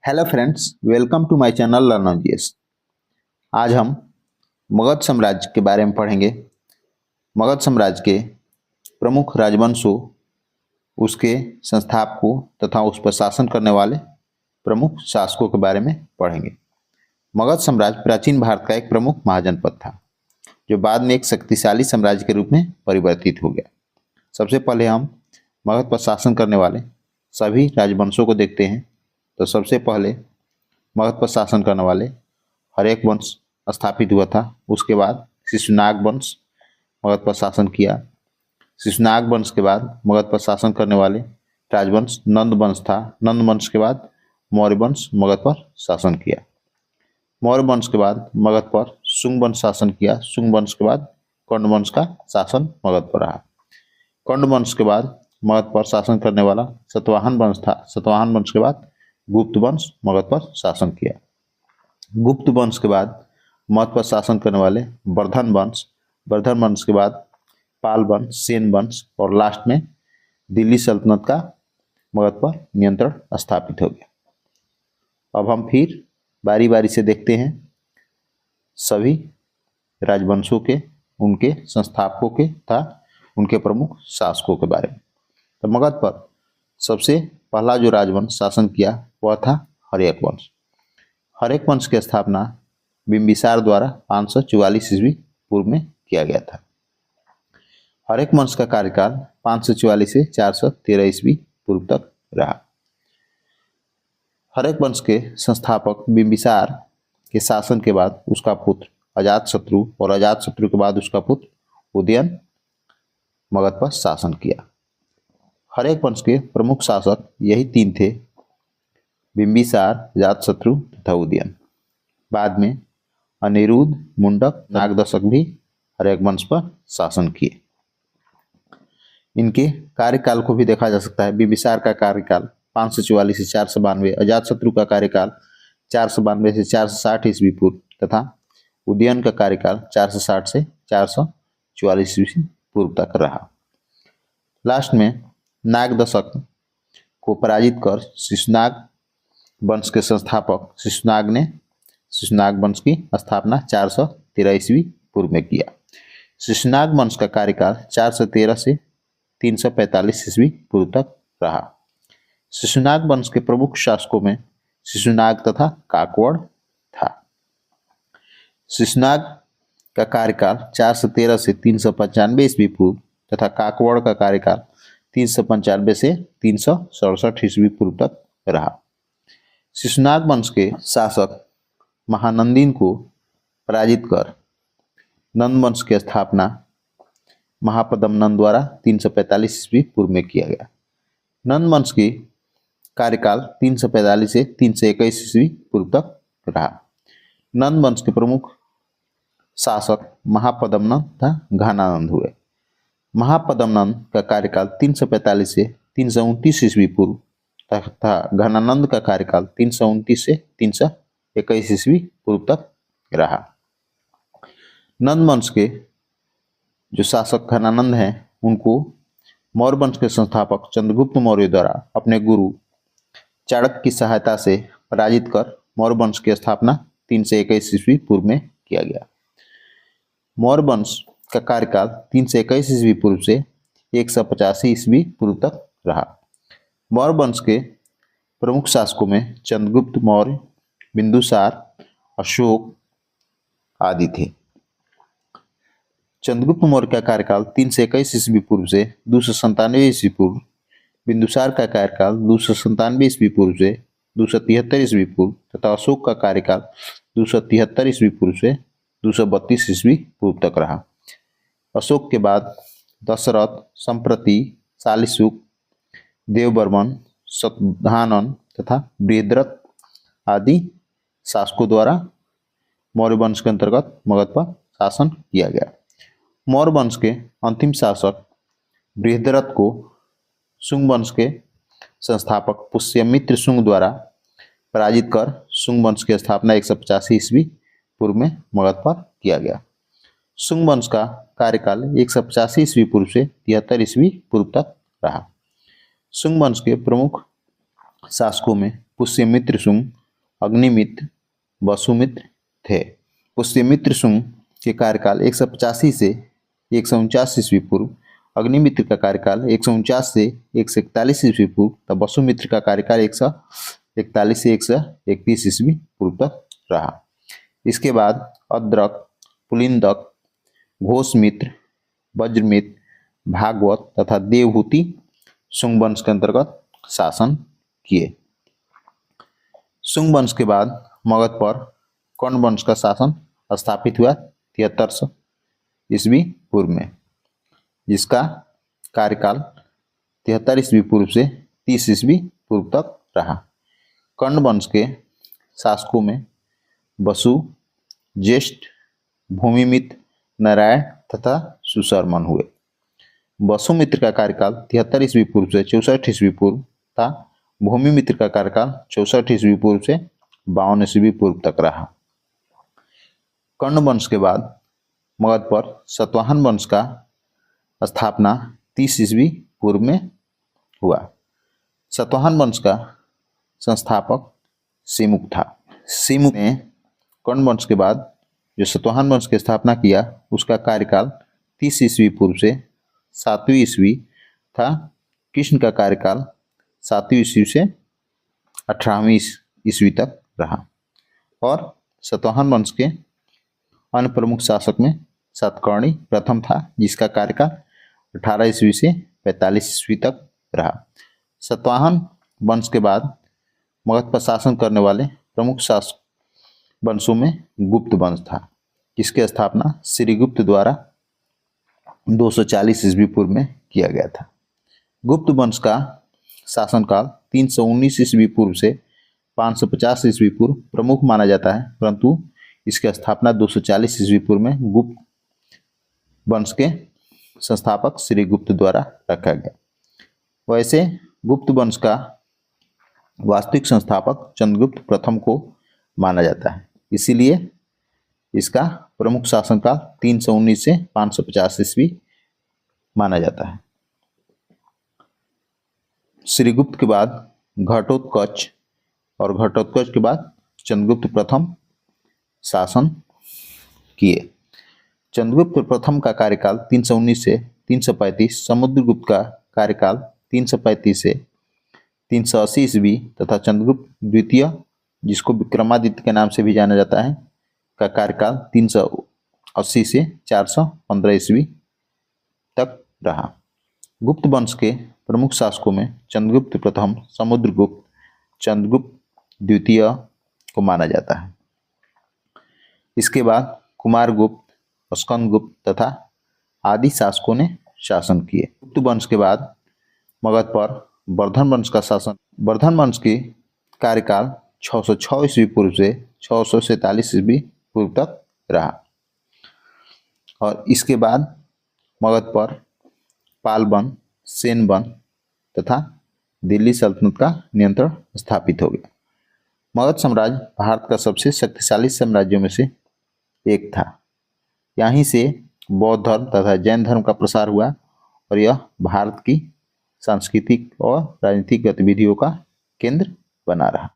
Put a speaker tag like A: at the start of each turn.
A: Hello friends, welcome to my channel learn GS. आज हम मगध साम्राज्य के बारे में पढ़ेंगे। मगध साम्राज्य के प्रमुख राजवंशों, उसके संस्थापकों तथा उस पर शासन करने वाले प्रमुख शासकों के बारे में पढ़ेंगे। मगध साम्राज्य प्राचीन भारत का एक प्रमुख महाजनपद था, जो बाद में एक शक्तिशाली साम्राज्य के रूप में परिवर्तित हो गया। सबसे पहले हम मगध पर शासन करने वाले सभी राजवंशों को देखते हैं। तो सबसे पहले मगध पर शासन करने वाले हर्यक वंश स्थापित हुआ था। उसके बाद शिशुनाग वंश मगध पर शासन किया। शिशुनाग वंश के बाद मगध पर शासन करने वाले राजवंश नंद वंश था। नंद वंश के बाद मौर्य वंश मगध पर शासन किया। मौर्य वंश के बाद मगध पर शुंग वंश शासन किया। शुंग वंश के बाद कण्व वंश का शासन मगध पर रहा। कण्व वंश के बाद मगध पर शासन करने वाला सातवाहन वंश था। सातवाहन वंश के बाद गुप्त वंश मगध पर शासन किया। गुप्त वंश के बाद मगध पर शासन करने वाले वर्धन वंश, वर्धन वंश के बाद पाल वंश, सेन वंश और लास्ट में दिल्ली सल्तनत का मगध पर नियंत्रण स्थापित हो गया। अब हम फिर बारी बारी से देखते हैं सभी राजवंशों के, उनके संस्थापकों के तथा उनके प्रमुख शासकों के बारे में। तो मगध पर सबसे पहला जो राजवंश शासन किया वह था हर्यक वंश। हर्यक वंश की स्थापना बिंबिसार द्वारा 544 ईस्वी पूर्व में किया गया था। हर्यक वंश का कार्यकाल 544 से 413 ईस्वी पूर्व तक रहा। हर्यक वंश के संस्थापक बिंबिसार के शासन के बाद उसका पुत्र अजातशत्रु और अजातशत्रु के बाद उसका पुत्र उदयन मगध पर शासन किया। हर्यक वंश के प्रमुख शासक यही तीन थे, बिंबिसार, अजातशत्रु तथा उदयन। बाद में अनिरुद्ध, मुंडक, नागदशक भी हर्यक वंश पर शासन किए। इनके कार्यकाल को भी देखा जा सकता है। बिंबिसार का कार्यकाल 544 से 492, अजातशत्रु का कार्यकाल 492 से 460 ईस्वी पूर्व तथा उदयन का कार्यकाल 460 से 444 ईस्वी पूर्व तक रहा। लास्ट में नागदशक को पराजित कर शिशुनाग वंश के संस्थापक शिशुनाग ने शिशुनाग वंश की स्थापना 413 ईस्वी पूर्व में किया। शिशुनाग वंश का कार्यकाल 413 से 345 ईस्वी पूर्व तक रहा। शिशुनाग वंश के प्रमुख शासकों में शिशुनाग तथा काकवड़ था। शिशुनाग का कार्यकाल 413 से 395 ईस्वी पूर्व तथा काकवड़ का कार्यकाल 395 से 367 ईस्वी पूर्व तक रहा। शिशुनाग वंश के शासक महानंदीन को पराजित कर नंद वंश की स्थापना महापद्मनंद द्वारा 345 ईस्वी पूर्व में किया गया। नंद वंश की कार्यकाल 345 से 321 ईस्वी पूर्व तक रहा। नंद वंश के प्रमुख शासक महापद्मनंद तथा घनानंद हुए। महापद्मनंद का कार्यकाल 345 से 329 ईस्वी पूर्व तथा घनानंद का कार्यकाल 329 से 321 ईस्वी पूर्व तक रहा। नंद वंश के जो शासक घनानंद हैं, उनको मौर्य वंश के संस्थापक चंद्रगुप्त मौर्य द्वारा अपने गुरु चाणक्य की सहायता से पराजित कर मौर्य वंश की स्थापना 321 ईस्वी पूर्व में किया गया। मौर्य वंश का कार्यकाल 321 ईस्वी पूर्व से 185 ईस्वी पूर्व तक रहा। मौर्य वंश के प्रमुख शासकों में चंद्रगुप्त मौर्य, बिंदुसार, अशोक आदि थे। चंद्रगुप्त मौर्य का कार्यकाल 321 ईस्वी पूर्व से 297 ईस्वी पूर्व, बिंदुसार का कार्यकाल 297 ईस्वी पूर्व से 273 ईस्वी पूर्व तथा अशोक का कार्यकाल 273 ईस्वी पूर्व से 232 ईस्वी पूर्व तक रहा। अशोक के बाद दशरथ, संप्रति, शालिशुक, देवबर्मन, शतधानन तथा बृहद्रथ आदि शासकों द्वारा मौर्य वंश के अंतर्गत मगध पर शासन किया गया। मौर्य वंश के अंतिम शासक बृहद्रथ को शुंग वंश के संस्थापक पुष्यमित्र शुंग द्वारा पराजित कर शुंग वंश की स्थापना 185 ईस्वी पूर्व में मगध पर किया गया। शुंग वंश का कार्यकाल 185 ईस्वी पूर्व से 73 ईस्वी पूर्व तक रहा। शुंग वंश के प्रमुख शासकों में पुष्यमित्र शुंग, अग्निमित्र, वसुमित्र थे। पुष्यमित्र शुंग के कार्यकाल 185 से 149 ईस्वी पूर्व, अग्निमित्र का कार्यकाल 149 से 141 ईस्वी पूर्व, तब वसुमित्र का कार्यकाल 141 से 131 ईस्वी पूर्व तक रहा। इसके बाद अद्रक, पुलिंदक, घोषमित्र, वज्रमित्र, भागवत तथा देवहूति शुंग वंश के अंतर्गत शासन किए। शुंग वंश के बाद मगध पर कर्ण वंश का शासन स्थापित हुआ 7300 ईस्वी पूर्व में, जिसका कार्यकाल 73 ईस्वी पूर्व से 30 ईस्वी पूर्व तक रहा। कर्ण वंश के शासकों में वसु, ज्येष्ठ, भूमिमित्र, नारायण तथा सुशर्मन हुए। वसुमित्र का कार्यकाल 73 ईस्वी पूर्व से 64 ईस्वी पूर्व था। भूमिमित्र का कार्यकाल 64 ईस्वी पूर्व से 52 ईस्वी पूर्व तक रहा। कर्ण वंश के बाद मगध पर सातवाहन वंश का स्थापना 30 ईस्वी पूर्व में हुआ। सातवाहन वंश का संस्थापक सिमुक था। सिमुक ने कर्ण वंश के बाद जो सातवाहन वंश की स्थापना किया, उसका कार्यकाल 30 ईस्वी पूर्व से 7वीं ईस्वी था। कृष्ण का कार्यकाल 7वीं ईस्वी से 18वीं ईस्वी तक रहा। और सातवाहन वंश के अन्य प्रमुख शासक में सातकर्णी प्रथम था, जिसका कार्यकाल 18 ईस्वी से 45 ईस्वी तक रहा। सातवाहन वंश के बाद मगध पर शासन करने वाले प्रमुख शासक वंशों में गुप्त वंश था, जिसकी स्थापना श्रीगुप्त द्वारा 240 ईस्वी पूर्व में किया गया था। गुप्त वंश का शासनकाल 319 ईस्वी पूर्व से 550 ईस्वी पूर्व प्रमुख माना जाता है, परंतु इसकी स्थापना 240 ईस्वी पूर्व में गुप्त वंश के संस्थापक श्रीगुप्त द्वारा रखा गया। वैसे गुप्त वंश का वास्तविक संस्थापक चंद्रगुप्त प्रथम को माना जाता है, इसीलिए इसका प्रमुख शासनकाल 319 से 550 ईस्वी माना जाता है। श्रीगुप्त के बाद घटोत्कच और घटोत्कच के बाद चंद्रगुप्त प्रथम शासन किए। चंद्रगुप्त प्रथम का कार्यकाल 319 से 335, समुद्रगुप्त का कार्यकाल 335 से 380 ईस्वी तथा चंद्रगुप्त द्वितीय, जिसको विक्रमादित्य के नाम से भी जाना जाता है, का कार्यकाल 380 से 415 ईस्वी तक रहा। गुप्त वंश के प्रमुख शासकों में चंद्रगुप्त प्रथम, समुद्रगुप्त, चंद्रगुप्त द्वितीय को माना जाता है। इसके बाद कुमारगुप्त, स्कंदगुप्त तथा आदि शासकों ने शासन किए। गुप्त वंश के बाद मगध पर वर्धन वंश का शासन। वर्धन वंश की कार्यकाल 606 ईस्वी पूर्व से 647 ईस्वी पूर्व तक रहा। और इसके बाद मगध पर पालवन, सेनवन तथा दिल्ली सल्तनत का नियंत्रण स्थापित हो गया। मगध साम्राज्य भारत का सबसे शक्तिशाली साम्राज्यों में से एक था। यहीं से बौद्ध धर्म तथा जैन धर्म का प्रसार हुआ और यह भारत की सांस्कृतिक और राजनीतिक गतिविधियों का केंद्र बना रहा।